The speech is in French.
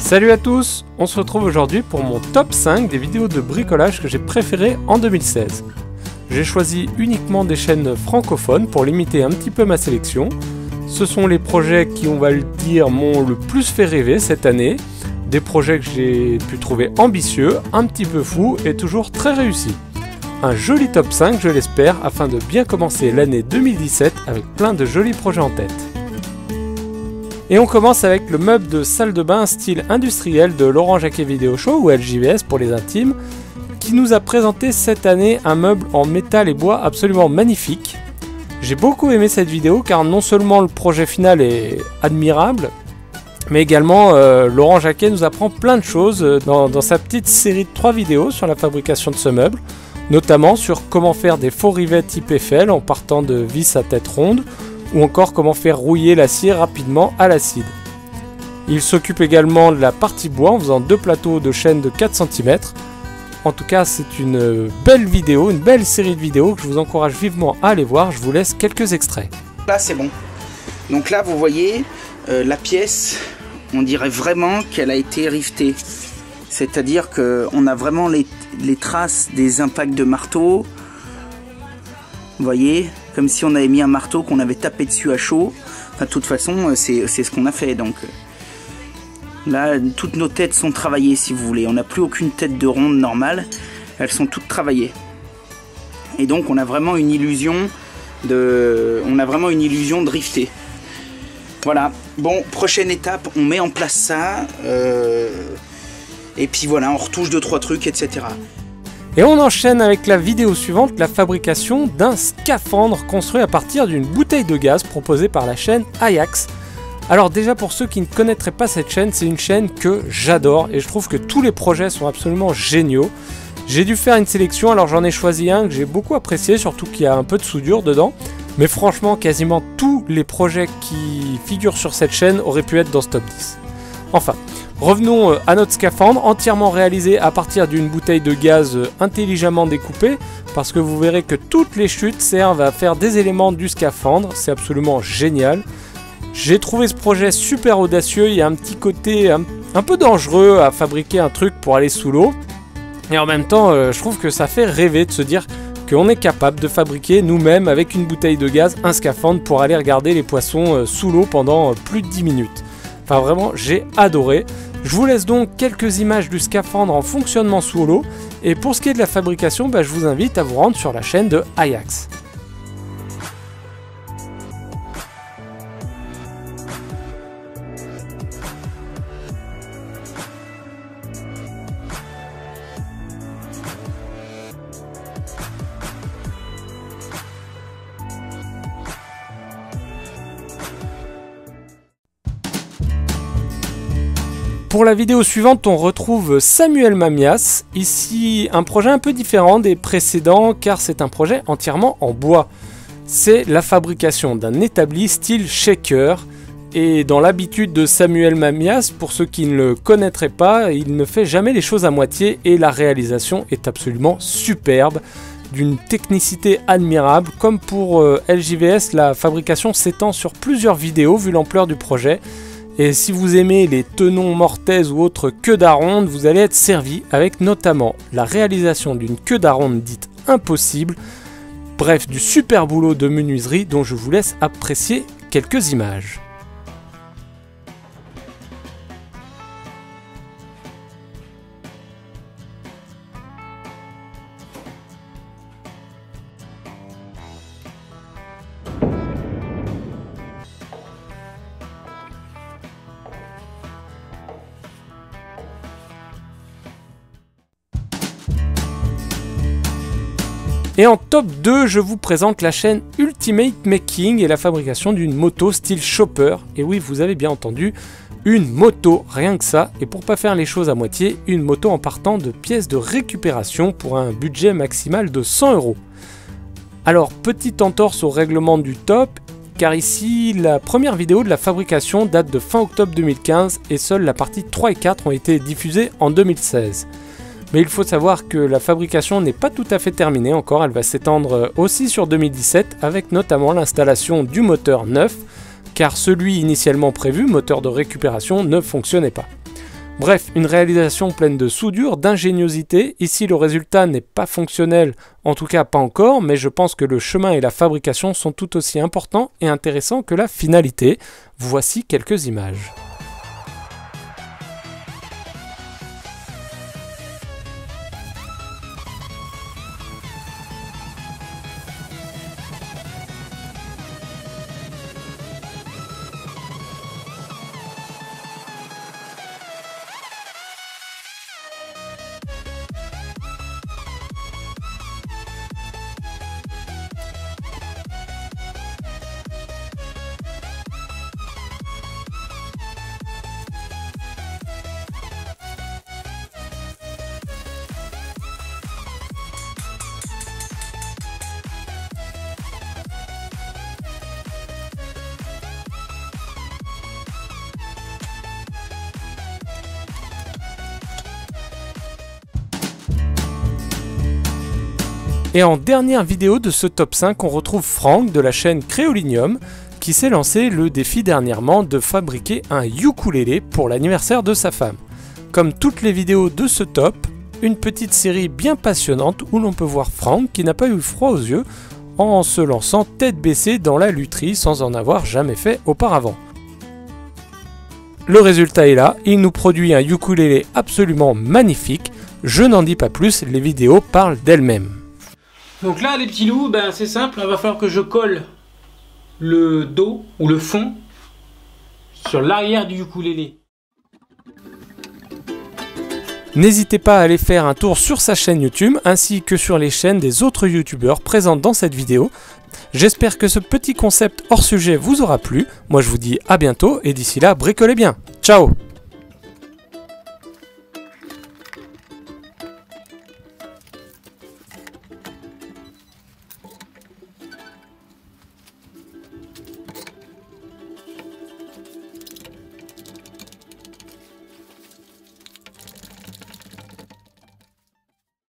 Salut à tous, on se retrouve aujourd'hui pour mon top 5 des vidéos de bricolage que j'ai préférées en 2016. J'ai choisi uniquement des chaînes francophones pour limiter un petit peu ma sélection. Ce sont les projets qui, on va le dire, m'ont le plus fait rêver cette année. Des projets que j'ai pu trouver ambitieux, un petit peu fous et toujours très réussis. Un joli top 5, je l'espère, afin de bien commencer l'année 2017 avec plein de jolis projets en tête. Et on commence avec le meuble de salle de bain style industriel de Laurent Jacquet Vidéo Show, ou LJVS pour les intimes, qui nous a présenté cette année un meuble en métal et bois absolument magnifique. J'ai beaucoup aimé cette vidéo car non seulement le projet final est admirable, mais également Laurent Jacquet nous apprend plein de choses dans sa petite série de 3 vidéos sur la fabrication de ce meuble, notamment sur comment faire des faux rivets type Eiffel en partant de vis à tête ronde, ou encore comment faire rouiller l'acier rapidement à l'acide. Il s'occupe également de la partie bois en faisant 2 plateaux de chaîne de 4 cm. En tout cas, c'est une belle vidéo, une belle série de vidéos que je vous encourage vivement à aller voir. Je vous laisse quelques extraits. Là, c'est bon. Donc là, vous voyez, la pièce, on dirait vraiment qu'elle a été rivetée. C'est-à-dire qu'on a vraiment les traces des impacts de marteau. Vous voyez, comme si on avait mis un marteau qu'on avait tapé dessus à chaud. Enfin, de toute façon, c'est ce qu'on a fait. Donc là, toutes nos têtes sont travaillées, si vous voulez. On n'a plus aucune tête de ronde normale. Elles sont toutes travaillées. Et donc, on a vraiment une illusion de rifter. Voilà. Bon, prochaine étape, on met en place ça. Et puis voilà, on retouche 2-3 trucs, etc. Et on enchaîne avec la vidéo suivante, la fabrication d'un scaphandre construit à partir d'une bouteille de gaz proposée par la chaîne Ajax. Alors déjà, pour ceux qui ne connaîtraient pas cette chaîne, c'est une chaîne que j'adore et je trouve que tous les projets sont absolument géniaux. J'ai dû faire une sélection, alors j'en ai choisi un que j'ai beaucoup apprécié, surtout qu'il y a un peu de soudure dedans. Mais franchement, quasiment tous les projets qui figurent sur cette chaîne auraient pu être dans ce top 10. Enfin, revenons à notre scaphandre, entièrement réalisé à partir d'une bouteille de gaz intelligemment découpée, parce que vous verrez que toutes les chutes servent à faire des éléments du scaphandre, c'est absolument génial. J'ai trouvé ce projet super audacieux, il y a un petit côté un peu dangereux à fabriquer un truc pour aller sous l'eau, et en même temps je trouve que ça fait rêver de se dire qu'on est capable de fabriquer nous-mêmes avec une bouteille de gaz un scaphandre pour aller regarder les poissons sous l'eau pendant plus de 10 minutes. Enfin vraiment, j'ai adoré. Je vous laisse donc quelques images du scaphandre en fonctionnement sous l'eau. Et pour ce qui est de la fabrication, je vous invite à vous rendre sur la chaîne de Ajax. Pour la vidéo suivante, on retrouve Samuel Mamias. Ici, un projet un peu différent des précédents car c'est un projet entièrement en bois. C'est la fabrication d'un établi style shaker. Et dans l'habitude de Samuel Mamias, pour ceux qui ne le connaîtraient pas, il ne fait jamais les choses à moitié et la réalisation est absolument superbe, d'une technicité admirable. Comme pour LJVS, la fabrication s'étend sur plusieurs vidéos vu l'ampleur du projet. Et si vous aimez les tenons mortaises ou autres queues d'aronde, vous allez être servi avec notamment la réalisation d'une queue d'aronde dite impossible. Bref, du super boulot de menuiserie dont je vous laisse apprécier quelques images. Et en top 2, je vous présente la chaîne Ultimate Making et la fabrication d'une moto style chopper. Et oui, vous avez bien entendu, une moto, rien que ça. Et pour pas faire les choses à moitié, une moto en partant de pièces de récupération pour un budget maximal de 100 €. Alors, petite entorse au règlement du top, car ici, la première vidéo de la fabrication date de fin octobre 2015 et seules la partie 3 et 4 ont été diffusées en 2016. Mais il faut savoir que la fabrication n'est pas tout à fait terminée encore, elle va s'étendre aussi sur 2017 avec notamment l'installation du moteur neuf, car celui initialement prévu, moteur de récupération, ne fonctionnait pas. Bref, une réalisation pleine de soudure, d'ingéniosité. Ici, le résultat n'est pas fonctionnel, en tout cas pas encore, mais je pense que le chemin et la fabrication sont tout aussi importants et intéressants que la finalité. Voici quelques images. Et en dernière vidéo de ce top 5, on retrouve Franck de la chaîne Créolinium qui s'est lancé le défi dernièrement de fabriquer un ukulélé pour l'anniversaire de sa femme. Comme toutes les vidéos de ce top, une petite série bien passionnante où l'on peut voir Franck qui n'a pas eu froid aux yeux en se lançant tête baissée dans la lutherie sans en avoir jamais fait auparavant. Le résultat est là, il nous produit un ukulélé absolument magnifique. Je n'en dis pas plus, les vidéos parlent d'elles-mêmes. Donc là, les petits loups, ben, c'est simple, il va falloir que je colle le dos ou le fond sur l'arrière du ukulélé. N'hésitez pas à aller faire un tour sur sa chaîne YouTube ainsi que sur les chaînes des autres youtubeurs présents dans cette vidéo. J'espère que ce petit concept hors sujet vous aura plu. Moi je vous dis à bientôt et d'ici là, bricolez bien. Ciao!